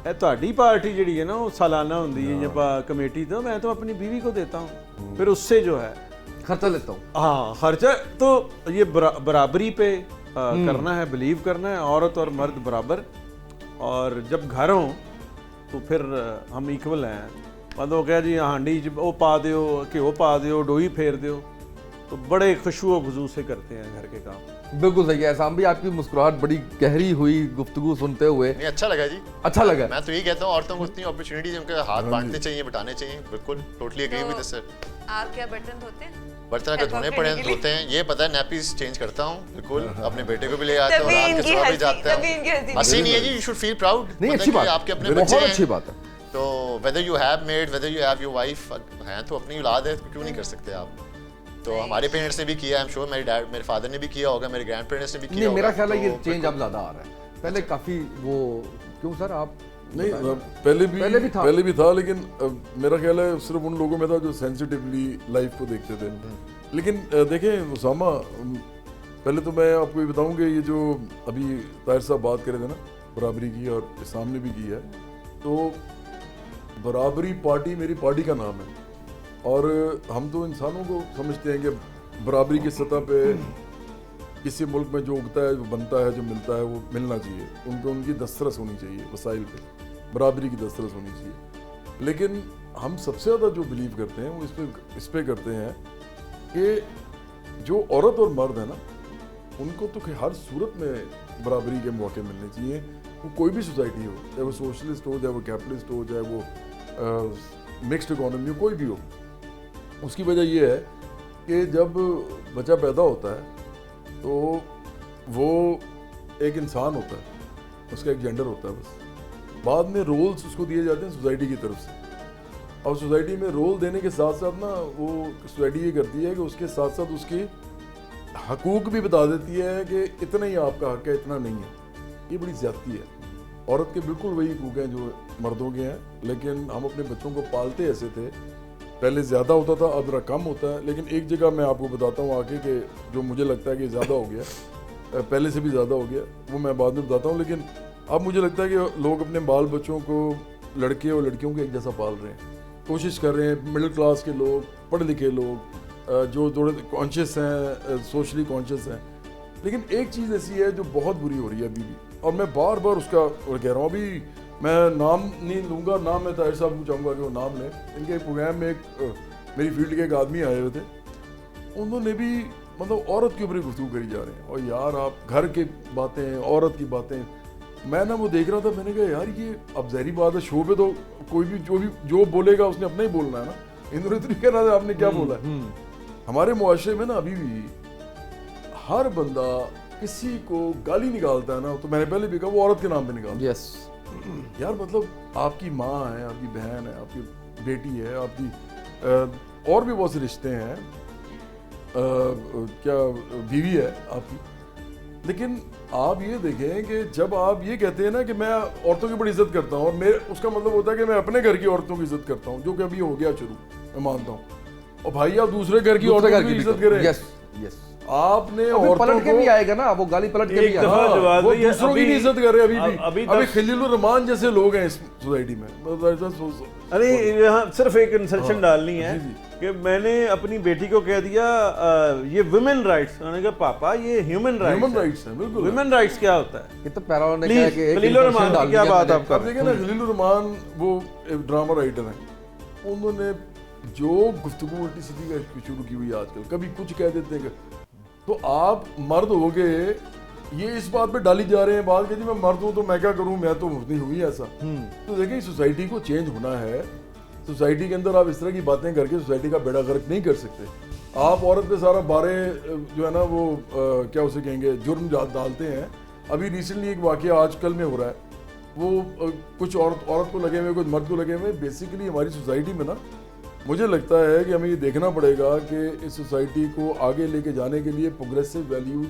है, ਤੁਹਾਡੀ पार्टी जी है ना वो सालाना होंगी है या कमेटी, तो मैं तो अपनी बीवी को देता हूँ, फिर उससे जो है खर्चा लेता हूँ। हाँ खर्चा तो ये बराबरी पे करना है, बिलीव करना है, औरत और मर्द बराबर, और जब घर हों तो फिर हम इक्वल हैं। मतलब कहा जी हांडी वो पा दो, घ्यो पा दो, डोई फेर दो, तो बड़े खुशबू खुशबू से करते हैं घर के काम। बिल्कुल सही है एहसान भी, आपकी मुस्कुराहट बड़ी गहरी हुई गुफ्तगू सुनते हुए। नहीं अच्छा लगा जी, अच्छा लगा। मैं तो यही कहता हूँ औरतों को उतनी अपॉर्चुनिटीज उनके हाथ बांटने चाहिए, बटाने चाहिए। बिल्कुल टोटली एग्री विद सर। आप क्या बर्तन धोते हैं? बर्तन अगर धोने पड़े तो धोते हैं, ये पता है, नैपीज चेंज करता हूँ बिल्कुल, अपने बेटे को भी ले आता हूँ, रात के सुबह भी जाता हूँ। हंसी नहीं है जी, यू शुड फील प्राउड। नहीं अच्छी बात, आपके अपने बच्चे बहुत हैं, अच्छी बात है। तो whether you have made, whether you have your wife हैं, तो अपनी औलाद है तो क्यों नहीं कर सकते आप? तो हमारे पेरेंट्स ने भी किया, आई एम श्योर मेरे फादर ने भी किया होगा, मेरे ग्रैंड पेरेंट्स ने भी किया नहीं, होगा। मेरा ख्याल है ये तो चेंज अब ज्यादा आ रहा है। पहले काफी वो क्यों सर आप नहीं पहले भी था, लेकिन मेरा ख्याल है सिर्फ उन लोगों में था जो सेंसिटिवली लाइफ को देखते थे। लेकिन देखें उसामा, पहले तो मैं आपको ये बताऊं कि ये जो अभी ताहिर साहब बात कर रहे थे ना बराबरी की, और इस्लाम ने भी की है, तो बराबरी पार्टी मेरी पार्टी का नाम है, और हम तो इंसानों को समझते हैं कि बराबरी की सतह पे किसी मुल्क में जो उगता है, जो बनता है, जो मिलता है, वो मिलना चाहिए, उन पे उनकी दस्तरस होनी चाहिए, वसाइल पे बराबरी की दस्तरस होनी चाहिए। लेकिन हम सबसे ज़्यादा जो बिलीव करते हैं वो इस पे करते हैं कि जो औरत और मर्द है ना, उनको तो हर सूरत में बराबरी के मौके मिलने चाहिए, वो कोई भी सोसाइटी हो, चाहे वो सोशलिस्ट हो, चाहे वो कैपिटलिस्ट हो, चाहे वो मिक्स्ड इकोनॉमी हो, कोई भी हो। उसकी वजह ये है कि जब बच्चा पैदा होता है तो वो एक इंसान होता है, उसका एक जेंडर होता है, बस बाद में रोल्स उसको दिए जाते हैं सोसाइटी की तरफ से। और सोसाइटी में रोल देने के साथ साथ ना वो सोसाइटी ये करती है कि उसके साथ साथ उसके हकूक भी बता देती है कि इतना ही आपका हक है, इतना नहीं है। ये बड़ी ज़्यादती है। औरत के बिल्कुल वही हकूक हैं जो मर्दों के हैं, लेकिन हम अपने बच्चों को पालते ऐसे थे, पहले ज़्यादा होता था, अब ज़रा कम होता है। लेकिन एक जगह मैं आपको बताता हूँ आके कि जो मुझे लगता है कि ज़्यादा हो गया, पहले से भी ज़्यादा हो गया, वो मैं बाद में बताता हूँ। लेकिन अब मुझे लगता है कि लोग अपने बाल बच्चों को लड़के और लड़कियों को एक जैसा पाल रहे हैं, कोशिश कर रहे हैं। मिडिल क्लास के लोग, पढ़े लिखे लोग, जो थोड़े कॉन्शियस हैं, सोशली कॉन्शियस हैं। लेकिन एक चीज़ ऐसी है जो बहुत बुरी हो रही है अभी भी, और मैं बार बार उसका कह रहा हूँ। अभी मैं नाम नहीं लूँगा, नाम मैं ताहिर साहब को चाहूँगा कि वो नाम लें। इनके प्रोग्राम में एक मेरी फील्ड के एक आदमी आए हुए थे, उन्होंने भी मतलब औरत के ऊपर ही गुफ्तगू करी जा रहे हैं। और यार आप घर की बातें, औरत की बातें, मैं ना वो देख रहा था, मैंने कहा यार ये अब ज़ाहिर बात है, शो पे तो कोई भी जो बोलेगा उसने अपना ही बोलना है ना। इन्होंने तो नहीं कहना था आपने क्या बोला है। हमारे मुआशरे में ना अभी भी हर बंदा किसी को गाली निकालता है ना, तो मैंने पहले भी कहा वो औरत के नाम पे निकालता है। यस यार मतलब आपकी माँ है, आपकी बहन है, आपकी बेटी है, आपकी और भी बहुत से रिश्ते हैं, क्या बीवी है आपकी। लेकिन आप ये देखें कि जब आप ये कहते हैं ना कि मैं औरतों की बड़ी इज्जत करता हूँ, और मेरे उसका मतलब होता है कि मैं अपने घर की औरतों की इज्जत करता हूँ, जो कि अभी हो गया शुरू, मैं मानता हूँ। और भाई आप दूसरे घर की औरतों की इज्जत करें। यस यस, आपने औरतों पलट के को भी आएगा ना, वो गाली पलट के भी आएगा। हाँ, वो दूसरों की नहीं इज्जत कर रहे अभी अभी खलीलुर रहमान जैसे लोग हैं इस सोसाइटी में। अरे यहाँ सिर्फ एक इंसल्शन डालनी है कि मैंने अपनी बेटी को कह दिया ये वुमेन राइट्स, उन्होंने कहा पापा ये ह्यूमन राइट्स हैं। बिल्कुल वुमेन राइट्स क्या होता है? ये तो पैराओं ने कहा कि एक खलीलुर रहमान इंसल्शन डाल की क्या दिया बात मैंने। आप कर अब देखिए ना, खलीलुर रहमान वो एक ड्रामा राइटर हैं, उन्होंने जो गुफ्तगू उल्टी सीधी शुरू की हुई आजकल, कभी कुछ कह देते हैं। तो आप मर्द हो गए, ये इस बात पे डाली जा रहे हैं बात कि जी मैं मर्द हूँ तो मैं क्या करूँ, मैं तो नहीं हुई ऐसा। तो देखिए सोसाइटी को चेंज होना है। सोसाइटी के अंदर आप इस तरह की बातें करके सोसाइटी का बेड़ा गर्क नहीं कर सकते। आप औरत पे सारा बारे जो है ना वो क्या उसे कहेंगे जुर्म डालते हैं। अभी रिसेंटली एक वाकया आजकल में हो रहा है, वो कुछ औरत को लगे हुए, कुछ मर्द को लगे हुए। बेसिकली हमारी सोसाइटी में ना मुझे लगता है कि हमें ये देखना पड़ेगा कि इस सोसाइटी को आगे लेके जाने के लिए प्रोग्रेसिव वैल्यूज़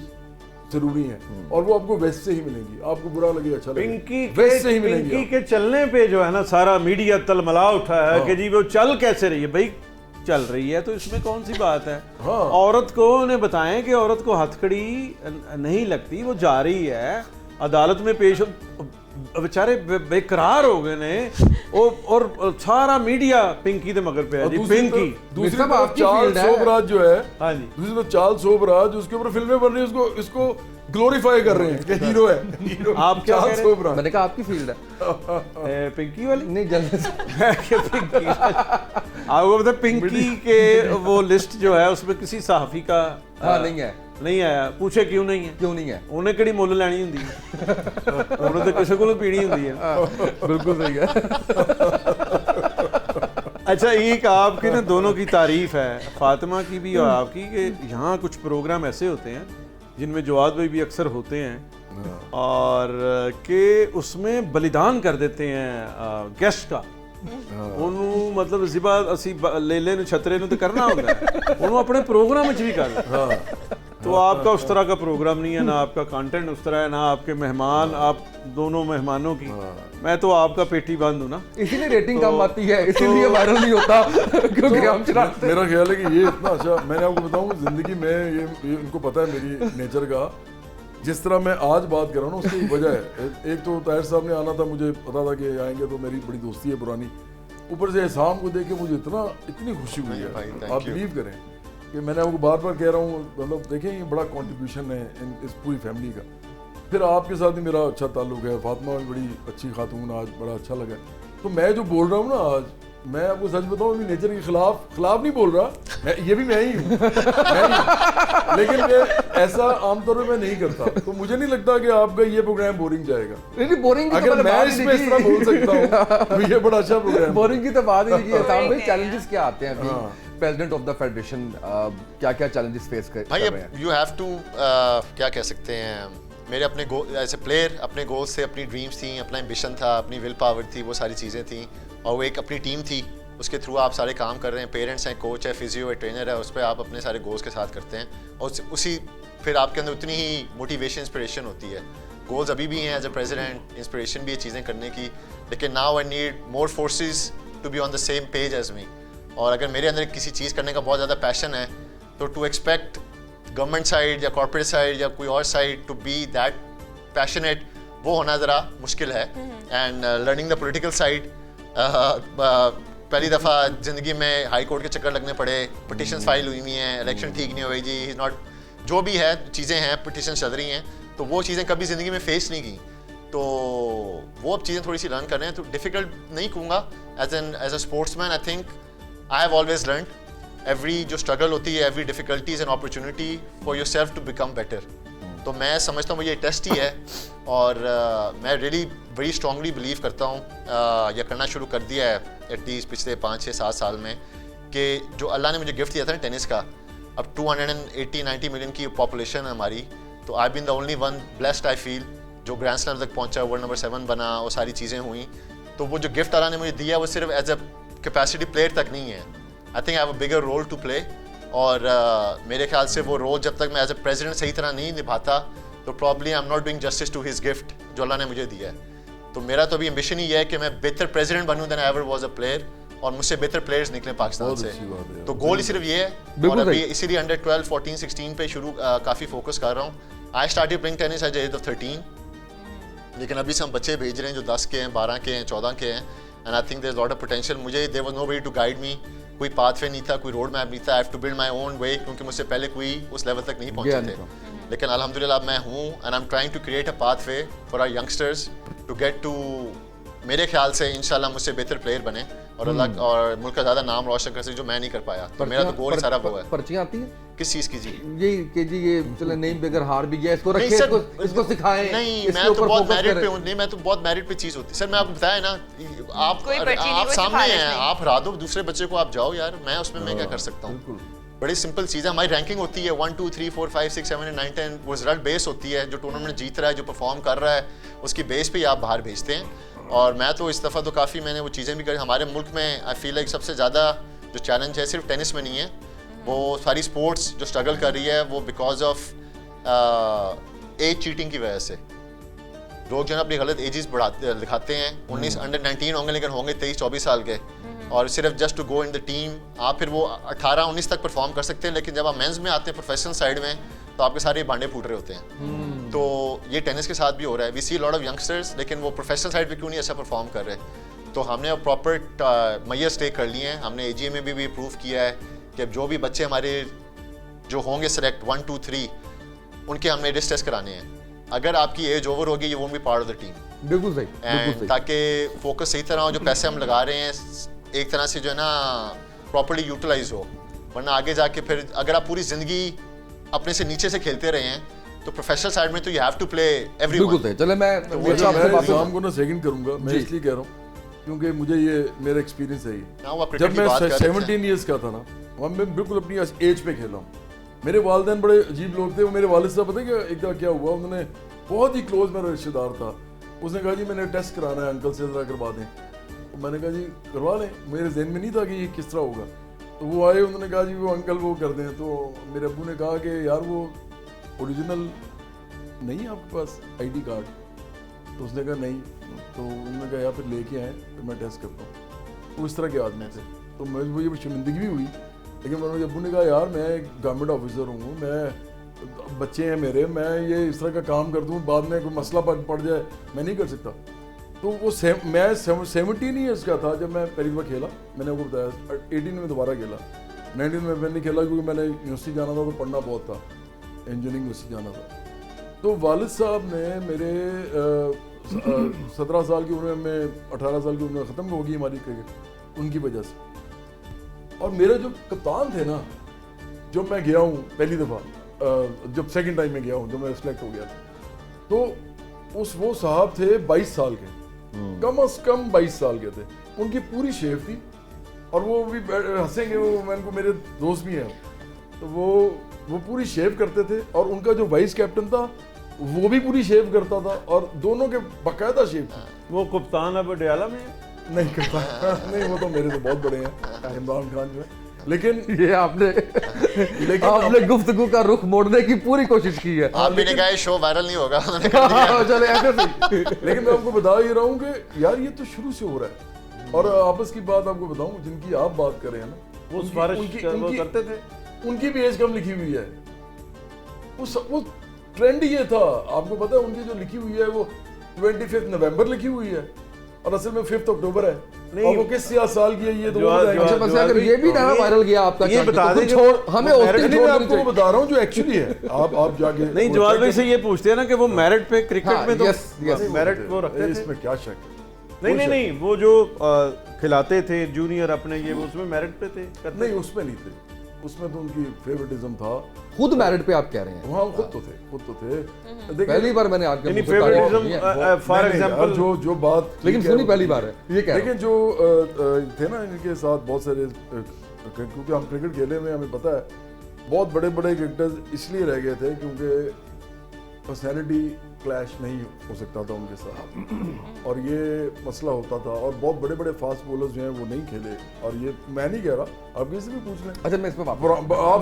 ضروری ہیں اور وہ آپ کو ویسٹ سے ہی ملیں گی, آپ کو برا لگے اچھا لگے پنکی ویسٹ سے ہی ملیں گی. پنکی کے چلنے پہ جو ہے نا سارا میڈیا تلملا اٹھا ہے کہ جی وہ چل کیسے رہی ہے. بھائی چل رہی ہے تو اس میں کون سی بات ہے. عورت کو انہیں بتائیں کہ عورت کو ہتھکڑی نہیں لگتی, وہ جا رہی ہے عدالت میں پیش, بیچارے بے قرار ہو گئے نے اور سارا میڈیا پنکی دے مگر پہ ہے جی. پنکی دوسری طرف چارلز سوبراج جو ہے, ہاں جی, دوسری طرف چارلز سوبراج اس کے اوپر فلمیں بن رہی ہیں, اس کو گلوریفائی کر رہے ہیں کہ ہیرو ہے. آپ کیا کہہ رہے ہیں؟ میں نے کہا آپ کی فیلڈ ہے. پنکی والی نہیں جلدی سے پنکی آپ کو پتہ پنکی کے وہ لسٹ جو ہے اس میں کسی صحافی کا نہیں ہے, نہیں آیا. پوچھے کیوں نہیں ہے, کیوں نہیں ہے, انہیں کہڑی مل لینی ہوندی ہے, انہیں تو کسی کو پینی ہوندی ہے. بالکل صحیح ہے. اچھا ایک آپ کے نا دونوں کی تعریف ہے, فاطمہ کی بھی اور آپ کی, کہ یہاں کچھ پروگرام ایسے ہوتے ہیں جن میں جواد بھائی بھی اکثر ہوتے ہیں اور کہ اس میں بلیدان کر دیتے ہیں گیسٹ کا. انہوں مطلب زبا اسی لیلے نو چھترے نو تے کرنا ہوتا ہے, انہوں اپنے پروگرام وچ بھی کر دیں. تو آپ کا اس طرح کا پروگرام نہیں ہے, نہ آپ کا کانٹینٹ اس طرح ہے, نہ آپ کے مہمان, آپ دونوں مہمانوں کی. میں تو آپ کا پیٹی بند ہوں نا, اسی لیے ریٹنگ کم آتی ہے, اسی لیے وائرل نہیں ہوتا کیونکہ ہم چلاتے. میرا خیال ہے کہ یہ اتنا اچھا, میں نے آپ کو بتاؤں زندگی میں یہ ان کو پتہ ہے میری نیچر کا, جس طرح میں آج بات کر رہا ہوں نا اس کی وجہ ہے. ایک تو طاہر صاحب نے آنا تھا, مجھے پتا تھا کہ آئیں گے تو میری بڑی دوستی ہے پرانی, اوپر سے احسان کو دیکھ کے مجھے اتنی خوشی ہوئی ہے, آپ بلیو کریں کہ میں نے آپ کو بار بار کہہ رہا ہوں, مطلب دیکھیں یہ بڑا کنٹریبیوشن ہے اس پوری فیملی کا. پھر آپ کے ساتھ بھی میرا اچھا تعلق ہے, فاطمہ بھی بڑی اچھی خاتون, آج بڑا اچھا لگا. تو میں جو بول رہا ہوں نا آج, میں آپ کو سچ بتاؤں ابھی نیچر کے خلاف نہیں بول رہا, یہ بھی میں ہی ہوں, لیکن میں ایسا عام طور پہ میں نہیں کرتا. تو مجھے نہیں لگتا کہ آپ کا یہ پروگرام بورنگ جائے گا. نہیں بورنگ, اگر میں اس میں اس طرح بول سکتا ہوں تو یہ بڑا اچھا پروگرام. بورنگ کی تو بات ہی نہیں. احسان بھائی چیلنجز کیا آتے ہیں ابھی پریزیڈنٹ آف دا فیڈریشن, کیا کیا چیلنجز فیس کر رہے ہیں؟ یو ہیو ٹو کیا کہہ سکتے ہیں, میرے اپنے ایز اے پلیئر اپنے گولز تھے, اپنی ڈریمز تھیں, اپنا ایمبیشن تھا, اپنی ول پاور تھی, وہ ساری چیزیں تھیں, اور وہ ایک اپنی ٹیم تھی, اس کے تھرو آپ سارے کام کر رہے ہیں. پیرنٹس ہیں, کوچ ہے, فزیو ہے, ٹرینر ہے, اس پہ آپ اپنے سارے گولز کے ساتھ کرتے ہیں, اور اسی پھر آپ کے اندر اتنی ہی موٹیویشن انسپریشن ہوتی ہے. گولز ابھی بھی ہیں ایز اے پریزیڈنٹ, انسپریشن بھی ہے چیزیں کرنے کی, لیکن now I need more forces to be on the same page as me. اور اگر میرے اندر کسی چیز کرنے کا بہت زیادہ پیشن ہے تو ٹو ایکسپیکٹ گورنمنٹ سائڈ یا کارپوریٹ سائڈ یا کوئی اور side to be that passionate, وہ ہونا ذرا مشکل ہے. And learning the political side, پہلی دفعہ زندگی میں ہائی کورٹ کے چکر لگنے پڑے, پٹیشنز فائل ہوئی ہوئی ہیں, الیکشن ٹھیک نہیں ہوئی جی, ناٹ جو بھی ہے چیزیں ہیں, پٹیشن چل رہی ہیں, تو وہ چیزیں کبھی زندگی میں فیس نہیں کی. تو وہ اب چیزیں تھوڑی سی لرن کر رہے ہیں. تو ڈیفیکلٹ نہیں کہوں گا, as a sportsman I think I have always learned every جو اسٹرگل ہوتی ہے, every difficulty is an opportunity for yourself to become better. تو میں سمجھتا ہوں وہ یہ ٹیسٹ ہی ہے, اور میں ریئلی ویری اسٹرانگلی بلیو کرتا ہوں, یا کرنا شروع کر دیا ہے ایٹ لیسٹ پچھلے 5-6-7 سال میں, کہ جو اللہ نے مجھے گفٹ دیا تھا نا ٹینس کا, اب 280-90 ملین کی پاپولیشن ہے ہماری, تو آئی بین دا اونلی ون بلیسڈ آئی فیل جو گرینڈ سلیم تک پہنچا, ورلڈ نمبر 7 بنا, وہ ساری چیزیں ہوئیں. تو وہ جو گفٹ اللہ نے مجھے دیا وہ صرف ایز اے کیپیسٹی پلیئر تک نہیں ہے, I think I have a bigger role to play. اور میرے خیال سے وہ رول جب تک میں ایز اے پریزیڈنٹ صحیح طرح نہیں نبھاتا تو probably I am not doing justice to his gift جو اللہ نے مجھے دیا ہے. تو میرا تو ابھی ایمبیشن ہی ہے کہ میں بہتر president Bannu then ever was a player, اور مجھ سے بہتر پلیئرز نکلیں پاکستان سے. تو گول ہی صرف یہ ہے, اور ابھی اسی لیے انڈر 12, 14, 16 پہ شروع کافی فوکس کر رہا ہوں. I started playing tennis at the age of 13, لیکن ابھی سے ہم بچے بھیج رہے ہیں جو 10 کے ہیں, 12 کے ہیں, 14 کے ہیں, and I think there is lot of potential. مجھے there was no way to guide me, کوئی پاتھ وے نہیں تھا, کوئی روڈ میپ نہیں تھا. آئی ہیو ٹو بلڈ مائی اون وے, کیونکہ مجھ سے پہلے کوئی اس لیول تک نہیں پہنچے تھے. لیکن الحمدللہ اب میں ہوں, and I am trying to create a pathway for our youngsters to get to, میرے خیال سے انشاءاللہ مجھ سے بہتر پلیئر بنے اور اللہ اور ملک کا زیادہ نام روشن کر سکے, جو میں نہیں کر پایا. تو میرا تو گول ہی سارا وہ ہے. پرچیاں آتی ہیں کس چیز کی؟ جی یہی کہ جی یہ چلے نہیں بغیر ہار بھی گیا, اس کو رکھیں, اس کو سکھائیں. نہیں, میں تو بہت میرٹ پہ ہوں. نہیں, میں تو بہت میرٹ پہ چیز ہوتی ہے. سر میں آپ کو بتایا نا, آپ سامنے ہیں, آپ ہرا دو دوسرے بچے کو, آپ جاؤ یار, میں اس میں کیا کر سکتا ہوں. بڑی سمپل چیز ہے. ہماری رینکنگ ہوتی ہے 1 2 3 4 5 6 7 8 9 10, وہ رزلٹ بیس ہوتی ہے. جو ٹورنامنٹ جیت رہا ہے, جو پرفارم کر رہا ہے, اس کی بیس پہ ہی آپ باہر بھیجتے ہیں. اور میں تو اس دفعہ تو کافی میں نے وہ چیزیں بھی کری. ہمارے ملک میں آئی فیل لائک سب سے زیادہ جو چیلنج ہے صرف ٹینس میں نہیں ہے, وہ ساری اسپورٹس جو اسٹرگل کر رہی ہے, وہ بیکاز آف एज चीटिंग की वजह से लोग जो है अपनी गलत एजेस बढ़ाते दिखाते हैं, 19 अंडर 19 होंगे लेकिन होंगे 23-24 साल के, और सिर्फ just to go in the team आप फिर वो 18-19 तक परफॉर्म कर सकते हैं, लेकिन जब आप मेंस में आते हैं प्रोफेशनल साइड में तो आपके सारे भांडे फूट रहे होते हैं। तो ये टेनिस के साथ भी हो रहा है, we see lot of youngsters, लेकिन वो प्रोफेशनल साइड पे क्यों नहीं अच्छा परफॉर्म कर रहे। तो हमने अब प्रॉपर मैयर्स टेक कर लिए हैं, हमने AGA में भी प्रूव किया है कि अब जो भी बच्चे हमारे जो होंगे सेलेक्ट 1, 2, 3 उनके हमने रिस्ट टेस्ट कराने हैं। अगर आपकी एज ओवर होगी ये won't be part of the team. बिल्कुल सही, बिल्कुल सही। ताकि फोकस सही तरह हो, जो पैसे हम लगा रहे हैं एक तरह से जो है ना प्रॉपर्ली यूटिलाइज हो, वरना आगे जाके फिर अगर आप पूरी ज़िंदगी अपने से नीचे से खेलते रहे हैं तो प्रोफेशनल साइड में तो you have to play everyone. बिल्कुल सही। चले मैं एग्जाम को ना सेकंड करूंगा, मैं इसलिए कह रहा हूँ क्योंकि मुझे ये मेरा एक्सपीरियंस है ये। जब मैं 17 ईयर्स का था ना, वहाँ मैं बिल्कुल अपनी एज पे खेला हूँ। मेरे वालिदैन बड़े अजीब लोग थे। वो मेरे वालिद साहब पता है एक बार क्या हुआ, उन्होंने बहुत ही क्लोज मेरा रिश्तेदार था, उसने कहा जी मैंने टेस्ट कराना है, अंकल से ज़रा करवा दें। तो मैंने कहा जी करवा लें, मेरे जहन में नहीं था कि ये किस तरह होगा। तो वो आए, उन्होंने कहा जी वो अंकल वो कर दें। तो मेरे अब्बू ने कहा कि यार वो ओरिजिनल नहीं है आपके पास ID कार्ड? तो उसने कहा नहीं। तो उन्होंने कहा यार फिर लेके आए फिर मैं टेस्ट करता हूँ। तो इस तरह के आदमी थे। तो मुझे ये शर्मिंदगी भी हुई, लेकिन मैंने अब्बू ने कहा यार मैं एक गवर्नमेंट ऑफिसर हूँ, मैं बच्चे हैं मेरे, मैं ये इस तरह का काम कर दूँ बाद में कोई मसला पड़ जाए, मैं नहीं कर सकता। तो वो मैं 17 ईयर्स का था जब मैं पहली बार खेला। मैंने आपको बताया 18 में दोबारा खेला, 19 में मैंने खेला क्योंकि मैंने यूनिवर्सिटी जाना था तो पढ़ना बहुत था, इंजीनियरिंग यूनिवर्सिटी जाना था। तो वालिद साहब ने मेरे 17 साल की उम्र में 18 साल की उम्र में ख़त्म हो गई हमारी क्रिकेट उनकी वजह से। और मेरे जो कप्तान थे ना, जब मैं गया हूँ पहली दफ़ा, जब सेकंड टाइम में गया हूँ, जब मैं सिलेक्ट हो गया था, तो वो साहब थे 22 साल के, कम से कम 22 साल के थे। उनकी पूरी शेव थी और वो भी हंसेंगे, वो मैं उनको मेरे दोस्त भी हैं, तो वो पूरी शेव करते थे। और उनका जो वाइस कैप्टन था वो भी पूरी शेव करता था और दोनों के बाकायदा शेव थी। वो कप्तान अब डयाला में है? नहीं करता नहीं, वो तो मेरे से बहुत बड़े हैं, इमरान खान जो है। लेकिन ये आपने गुफ्तगू का रुख मोड़ने की पूरी कोशिश की है। आप भी ने कहा शो वायरल नहीं होगा। चले ऐसे सही। लेकिन मैं आपको बता ही रहा हूँ कि यार ये तो शुरू से हो रहा है। और आपस की बात आपको बताऊं, जिनकी आप बात कर रहे हैं ना, वो सिफारिश करते थे, उनकी भी एज कम लिखी हुई है। वो ट्रेंड ये था, आपको पता है उनकी जो लिखी हुई है वो 25 नवंबर लिखी हुई है और असल में 5 अक्टूबर है। और वो किस साल की है ये तो बस अगर ये भी ना वायरल किया आपका, ये बता दें हमें मैं आपको बता रहा हूँ जो एक्चुअली है। आप जाके नहीं, जवाब भाई से ये पूछते हैं ना कि वो मेरिट पे क्रिकेट में तो मेरिट वो रखते थे, इसमें क्या शक है? नहीं वो जो खिलाते थे जूनियर अपने, ये वो उसमें मेरिट पे थे? नहीं उसमें नहीं थे, उसमें तो उनकी फेवरेटिज्म था। खुद मेरिट पे आप कह रहे हैं? हाँ खुद तो थे। पहली बार मैंने आपके यानी फेवरेटिज्म फॉर एग्जांपल जो बात, लेकिन सुनी पहली बार है ये कह रहा हूं। लेकिन जो थे ना इनके साथ बहुत सारे, क्योंकि हम क्रिकेट खेले में हमें पता है बहुत बड़े बड़े क्रिकेटर्स इसलिए रह गए थे क्योंकि पर्सनैलिटी क्लैश नहीं हो सकता था उनके साथ और ये मसला होता था। और बहुत बड़े बड़े फास्ट बॉलर्स जो हैं वो नहीं खेले। और ये मैं नहीं कह रहा, आप किसी भी पूछ लें। अच्छा मैं इसमें आप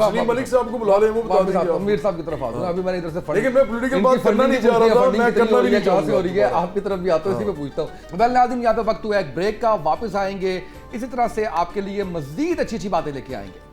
सलीम मलिक साहब को बुला लें, वो बता देंगे। अमीर साहब की तरफ आ जाओ। अभी मैंने इधर से लेकिन मैं पॉलिटिकल बात करना नहीं चाह रहा था, मैं करना भी नहीं चाह हो रही है, आपकी तरफ भी आता हूं, इसी पे पूछता हूं। वेल नाज़रीन, यहाँ पे वक्त हुआ एक ब्रेक का, वापस आएंगे इसी तरह से आपके लिए मजीद अच्छी अच्छी बातें लेके आएंगे।